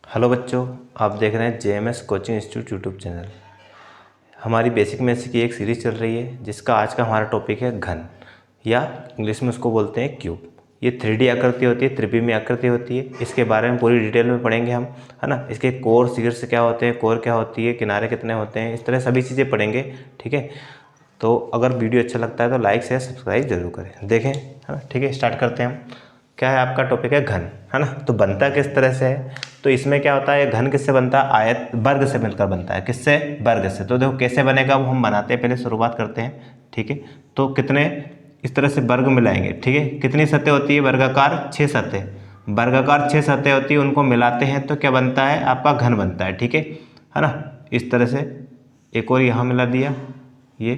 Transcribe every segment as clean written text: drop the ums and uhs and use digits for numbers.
Hello बच्चों, आप देख रहे हैं JMS coaching institute YouTube channel. हमारी बेसिक मैथ्स की एक सीरीज़ चल रही है जिसका आज का हमारा टॉपिक है घन, या इंग्लिश में उसको बोलते हैं क्यूब। ये 3D आकृति होती है, त्रिविमीय आकृति होती है। इसके बारे में पूरी डिटेल में पढ़ेंगे हम, है ना। इसके कोर शीर्ष क्या होते हैं, कोर क्या होती है, किनारे कितने होते हैं, इस तरह सभी चीज़ें पढ़ेंगे, ठीक है। तो अगर वीडियो अच्छा लगता है तो लाइक शेयर सब्सक्राइब जरूर करें, देखें, है ना। ठीक है, स्टार्ट करते हैं हम। क्या है आपका टॉपिक है घन, है ना। तो बनता किस तरह से है, तो इसमें क्या होता है, घन किससे बनता है, आयत वर्ग से मिलकर बनता है। किससे, वर्ग से। तो देखो कैसे बनेगा वो हम बनाते हैं, पहले शुरुआत करते हैं, ठीक है। तो कितने इस तरह से वर्ग मिलाएंगे, ठीक है। कितनी सतह होती है, वर्गाकार 6 सतह, वर्गाकार 6 सतह होती है, उनको मिलाते हैं तो क्या बनता है, आपका घन बनता है, ठीक है ना। इस तरह से एक और यहाँ मिला दिया ये,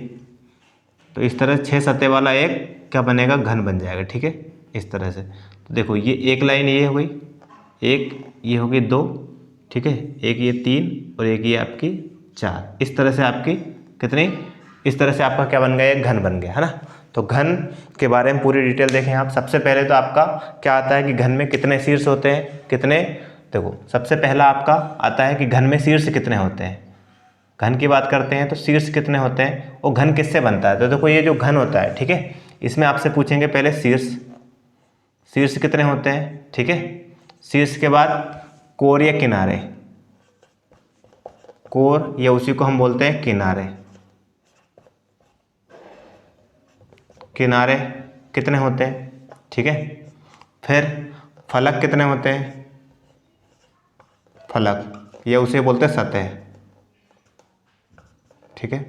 तो इस तरह 6 सतह वाला एक क्या बनेगा, घन बन जाएगा, ठीक है, इस तरह से। तो देखो ये एक लाइन ये हो गई, एक ये हो गई 2, ठीक है, एक ये 3 और एक ये आपकी 4। इस तरह से आपकी कितनी, इस तरह से आपका क्या बन गया, एक घन बन गया, है ना। तो घन के बारे में पूरी डिटेल देखें आप। सबसे पहले तो आपका क्या आता है कि घन में कितने शीर्ष होते हैं, कितने, देखो सबसे पहला आपका आता है कि घन में शीर्ष कितने होते हैं। घन की बात करते हैं तो शीर्ष कितने होते हैं, वो घन किससे बनता है। तो देखो ये जो घन होता है, ठीक है, इसमें आपसे पूछेंगे पहले शीर्ष, शीर्ष कितने होते हैं, ठीक है। शीर्ष के बाद कोर या किनारे, कोर या उसी को हम बोलते हैं किनारे, किनारे कितने होते हैं, ठीक है। फिर फलक कितने होते हैं, फलक या उसे बोलते हैं सतह, ठीक है,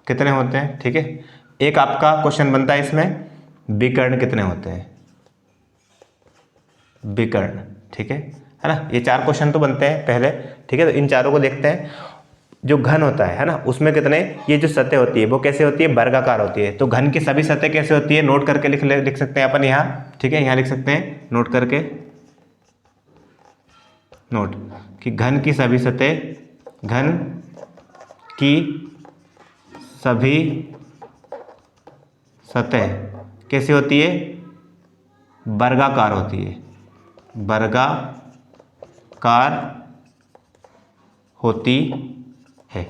कितने होते हैं, ठीक है। एक आपका क्वेश्चन बनता है इसमें, विकर्ण कितने होते हैं, विकर्ण, ठीक है ना। ये 4 क्वेश्चन तो बनते हैं पहले, ठीक है। तो इन चारों को देखते हैं। जो घन होता है ना, उसमें कितने, ये जो सतह होती है वो कैसे होती है, वर्गाकार होती है। तो घन की सभी सतह कैसे होती है, नोट करके लिख सकते हैं अपन यहाँ, ठीक है, यहाँ लिख सकते हैं नोट करके, नोट कि घन की सभी सतह, घन की सभी सतह कैसे होती है, वर्गाकार होती है, वर्गाकार होती है,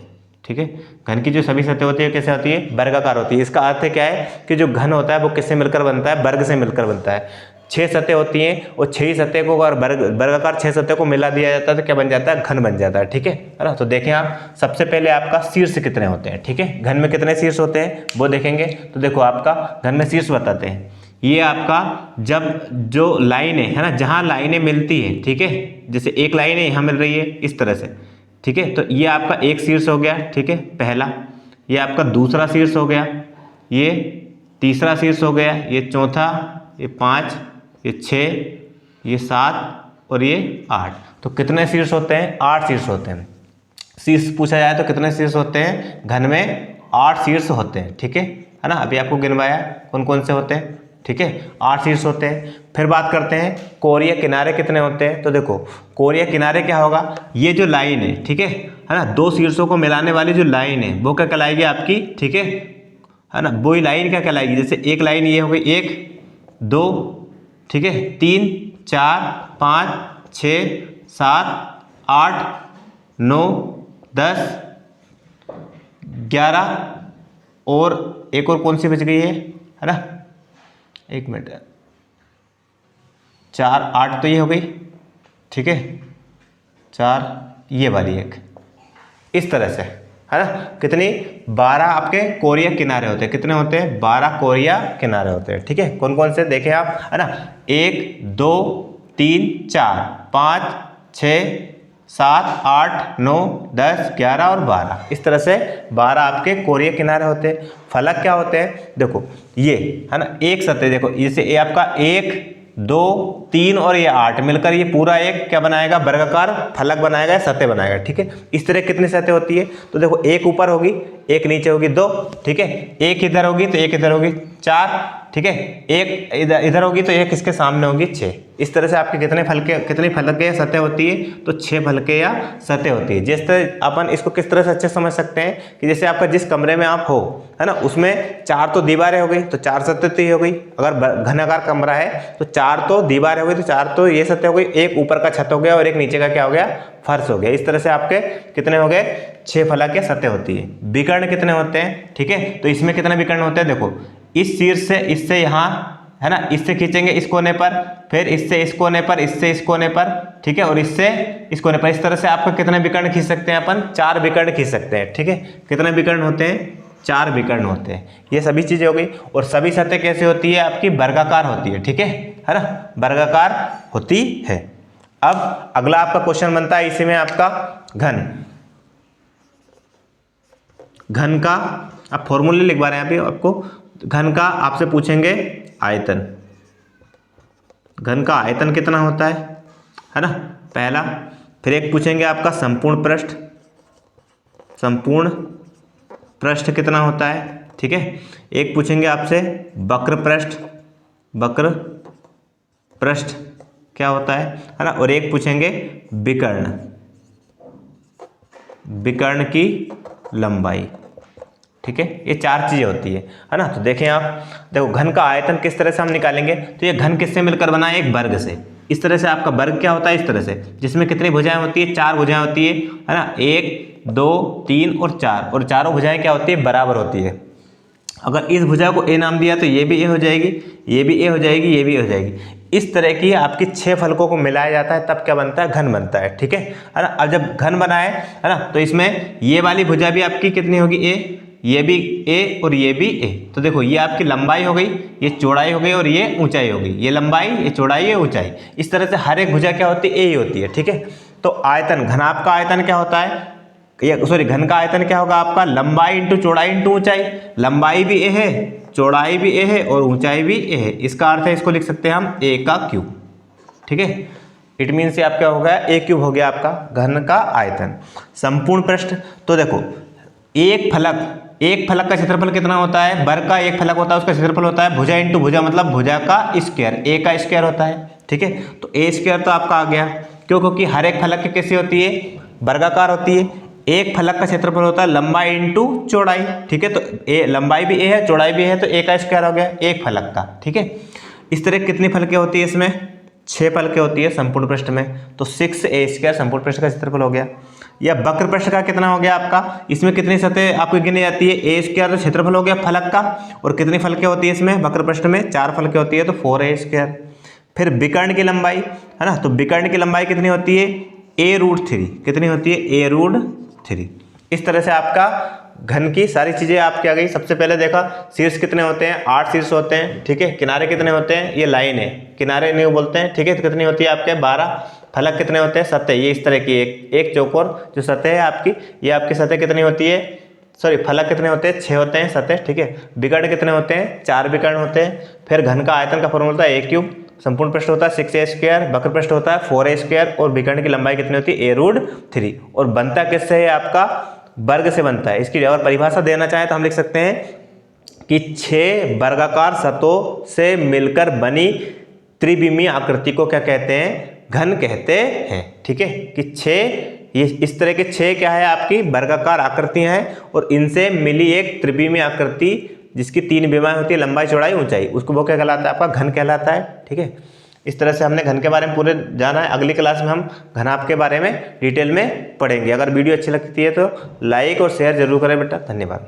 ठीक है। घन की जो सभी सतह होती है कैसे होती है, वर्गाकार होती है। इसका अर्थ क्या है कि जो घन होता है वो किससे मिलकर बनता है, वर्ग से मिलकर बनता है। 6 सतह होती हैं और 6 सतह को अगर वर्गाकार 6 सतह को मिला दिया जाता है तो क्या बन जाता है, घन बन जाता है, ठीक है ना। तो देखें आप, सबसे पहले आपका शीर्ष कितने होते हैं, ठीक है। घन में कितने शीर्ष होते हैं वो देखेंगे। तो देखो आपका घन में शीर्ष बताते हैं, ये आपका जब जो लाइनें है ना, जहाँ लाइनें मिलती है, ठीक है, जैसे एक लाइन है यहाँ मिल रही है इस तरह से, ठीक है। तो ये आपका एक शीर्ष हो गया, ठीक है, पहला। ये आपका दूसरा शीर्ष हो गया, ये तीसरा शीर्ष हो गया, ये चौथा, ये 5, ये 6, ये 7 और ये 8। तो कितने शीर्ष होते हैं, 8 शीर्ष होते हैं। शीर्ष पूछा जाए तो कितने शीर्ष होते हैं, घन में 8 शीर्ष होते हैं, ठीक है ना। अभी आपको गिनवाया कौन कौन से होते हैं, ठीक है, 8 शीर्ष होते हैं। फिर बात करते हैं कोर या किनारे कितने होते हैं। तो देखो कोर या किनारे क्या होगा, ये जो लाइन है, ठीक है ना, 2 शीर्षों को मिलाने वाली जो लाइन है वो क्या कहलाएगी आपकी, ठीक है ना। वही लाइन क्या कहलाएगी, जैसे एक लाइन ये हो गई, 1 2, ठीक है, 3 4 5 6 7 8 9 10 11 और एक और कौन सी बच गई है ना, एक मिनट, 4 8 तो ये हो गई, ठीक है, 4 ये वाली एक, इस तरह से, है ना। कितनी, 12 आपके कोरिया किनारे होते हैं। कितने होते हैं, 12 कोरिया किनारे होते हैं, ठीक है। कौन कौन से देखें आप, है ना, 1 2 3 4 5 6 7 8 9 10 11 और 12, इस तरह से 12 आपके कोरिया किनारे होते हैं। फलक क्या होते हैं, देखो ये, है ना, एक सतह, देखो जैसे ये आपका 1 2 3 और ये 8 मिलकर ये पूरा एक क्या बनाएगा, वर्गाकार फलक बनाएगा, सतह बनाएगा, ठीक है। इस तरह कितनी सतह होती है, तो देखो एक ऊपर होगी, एक नीचे होगी, 2, ठीक है, एक इधर होगी तो एक इधर होगी, 4, ठीक है, एक इधर होगी तो एक इसके सामने होगी 6। इस तरह से आपके कितनी फलके या सतह होती है, तो 6 फलके या सतह होती है। जिस तरह अपन इसको किस तरह से अच्छे समझ सकते हैं कि जैसे आपका जिस कमरे में आप हो, है ना, उसमें 4 तो दीवारें हो गई, तो 4 सतह तो ही हो गई। अगर घनाकार कमरा है तो 4 तो दीवारें हो गई, तो 4 तो ये सतह हो गई, एक ऊपर का छत हो गया और एक नीचे का क्या हो गया, फर्श हो गया। इस तरह से आपके कितने हो गए, 6 फलक या सतह होती है। विकर्ण कितने होते हैं, ठीक है, तो इसमें कितने विकर्ण होते हैं, देखो इस शीर्ष से इससे यहाँ, है ना, इससे खींचेंगे इस कोने पर, फिर इससे इस कोने पर, इससे इस कोने पर, ठीक है, और इससे इस कोने पर। इस तरह से आपको कितने विकर्ण खींच सकते हैं अपन, 4 विकर्ण खींच सकते हैं, ठीक है। कितने विकर्ण होते हैं, 4 विकर्ण होते हैं। ये सभी चीजें हो गई। और सभी सतह कैसे होती है आपकी, वर्गाकार होती है, ठीक है ना, वर्गाकार होती है। अब अगला आपका क्वेश्चन बनता है इसी में आपका घन का, आप फॉर्मूले लिखवा रहे हैं अभी आपको। घन का आपसे पूछेंगे आयतन, घन का आयतन कितना होता है ना, पहला। फिर एक पूछेंगे आपका संपूर्ण पृष्ठ कितना होता है, ठीक है। एक पूछेंगे आपसे वक्र पृष्ठ क्या होता है ना। और एक पूछेंगे विकर्ण की लंबाई, ठीक है। ये 4 चीजें होती है ना। तो देखें आप, देखो घन का आयतन किस तरह से हम निकालेंगे, तो ये घन किससे मिलकर बना है, एक वर्ग से। इस तरह से आपका वर्ग क्या होता है, इस तरह से, जिसमें कितनी भुजाएं होती है, 4 भुजाएं होती है ना, 1 2 3 और 4, और चारों भुजाएं क्या होती है, बराबर होती है। अगर इस भुजा को ए नाम दिया तो ये भी ए हो जाएगी, ये भी ए हो जाएगी, ये भी ए हो जाएगी। इस तरह की आपकी 6 फलकों को मिलाया जाता है, तब क्या बनता है, घन बनता है, ठीक है ना। अब जब घन बना है ना, तो इसमें ये वाली भुजा भी आपकी कितनी होगी, ए, ये भी ए और ये भी ए। तो देखो ये आपकी लंबाई हो गई, ये चौड़ाई हो गई और ये ऊंचाई हो गई। ये लंबाई, ये चौड़ाई, ये ऊंचाई। इस तरह से हर एक भुजा क्या होती है, ए ही होती है, ठीक है। तो आयतन, घन आपका आयतन क्या होता है, घन का आयतन क्या होगा आपका, लंबाई इंटू चौड़ाई इंटू ऊंचाई। लंबाई भी ए है, चौड़ाई भी ए है और ऊंचाई भी ए है। इसका अर्थ है, इसको लिख सकते हैं हम ए का क्यूब, ठीक है। इट मीन से आप क्या हो गया, ए क्यूब हो गया आपका घन का आयतन। संपूर्ण पृष्ठ, तो देखो एक फलक का क्षेत्रफल कितना होता है, वर्ग का एक फलक होता है, उसका क्षेत्रफल होता है भुजा इंटू भुजा, मतलब भुजा का स्क्वायर, ए का स्क्वायर होता है, ठीक है। तो ए स्क्वायर तो आपका आ गया, क्यों, क्योंकि हर एक फलक की कैसी होती है, वर्गाकार होती है। एक फलक का क्षेत्रफल होता है लंबाई इंटू चौड़ाई, ठीक है। तो ए लंबाई भी ए है, चौड़ाई भी है, तो ए का स्क्वायर हो गया एक फलक का, ठीक है। इस तरह कितनी फलकें होती है इसमें, 6 फलकें होती है संपूर्ण पृष्ठ में। तो 6a² संपूर्ण पृष्ठ का क्षेत्रफल हो गया। या वक्र पृष्ठ का कितना हो गया आपका, इसमें कितनी सतह आपको गिनी जाती है, a² तो क्षेत्रफल हो गया फलक का, और कितनी फलकें होती है इसमें वक्र पृष्ठ में, 4 फलकें होती है, तो 4a²। फिर विकर्ण की लंबाई, है ना, तो विकर्ण की लंबाई कितनी होती है, a√3, कितनी होती है, a√3। इस तरह से आपका घन की सारी चीजें आपकी आ गई। सबसे पहले देखा शीर्ष कितने होते हैं, 8 शीर्ष होते हैं, ठीक है। किनारे कितने होते हैं, ये लाइन है, किनारे नहीं बोलते हैं, ठीक है। तो कितनी होती है आपके 12। फलक कितने होते हैं, सतह, ये इस तरह की एक चौकोर जो सतह है आपकी, ये आपकी सतह कितनी होती है, सॉरी फलक कितने होते हैं, 6 होते हैं सतह, ठीक है। विकर्ण कितने होते हैं, 4 विकर्ण होते हैं। फिर घन का आयतन का फॉर्मूला होता है a क्यूब, संपूर्ण पृष्ठ होता है 6a², वक्र पृष्ठ होता है 4a², और विकर्ण की लंबाई कितनी होती है, a√3। और बनता किससे है आपका, वर्ग से बनता है। इसकी अगर परिभाषा देना चाहें तो हम लिख सकते हैं कि 6 वर्गाकार सतहों से मिलकर बनी त्रिविमीय आकृति को क्या कहते हैं, घन कहते हैं, ठीक है। कि 6 ये इस तरह के 6 क्या है आपकी वर्गाकार आकृतियां हैं, और इनसे मिली एक त्रिविमीय आकृति जिसकी 3 विमाएं होती है, लंबाई चौड़ाई ऊंचाई, उसको वो क्या कहलाता है, आपका घन कहलाता है, ठीक है। इस तरह से हमने घन के बारे में पूरे जाना है। अगली क्लास में हम घनाभ के बारे में डिटेल में पढ़ेंगे। अगर वीडियो अच्छी लगती है तो लाइक और शेयर जरूर करें बेटा। धन्यवाद।